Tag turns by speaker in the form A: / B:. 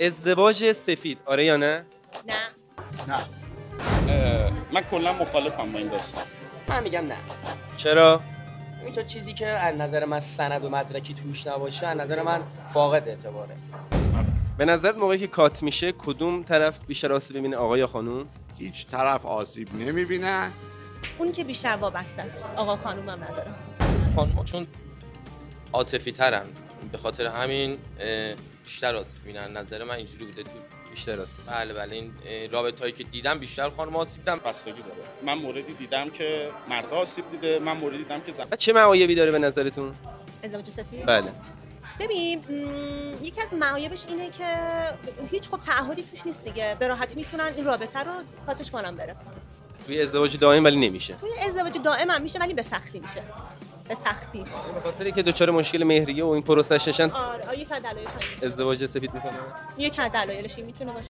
A: ازدواج سفید آره یا نه؟
B: نه.
C: من کلا مخالفم با این داستان.
D: من میگم نه.
A: چرا؟
D: این تو چیزی که از نظر من سند و مدرکی توش نباشه از نظر من فاقد اعتباره.
A: به نظرت موقعی که کات میشه کدوم طرف بیشتر آسیب میبینه، آقا یا خانوم؟
B: هیچ طرف آسیب نمیبینه.
E: اون که بیشتر وابسته است، آقا خانوم هم نداره.
F: خانوما چون عاطفی ترن، به خاطر همین بیشتر آسیب میبینن. نظر من اینجوری بوده. تو
A: بیشتر آسیب.
F: بله این رابطه‌ای که دیدم بیشتر خانوما آسیب دیدن.
C: بستگی داره. من موردی دیدم که مرد آسیب دیده، من موردی دیدم که زن.
A: چه معایبی داره به نظرتون؟
E: ازدواج سفید؟
A: بله.
E: ببین یکی از معایبش اینه که هیچ خب تعهدی توش نیست دیگه. به راحتی میتونن این رابطه رو کاتش کنن بره.
A: توی ازدواج دائم ولی نمیشه.
E: توی ازدواج دائم هم میشه ولی به سختی میشه. به سختی.
A: به خاطر اینکه دچار مشکل مهریه و این پروسش نشن.
E: آره یک از دلایلش
A: ازدواج سفید میکنه.
E: یک از دلایلش میتونه باشه.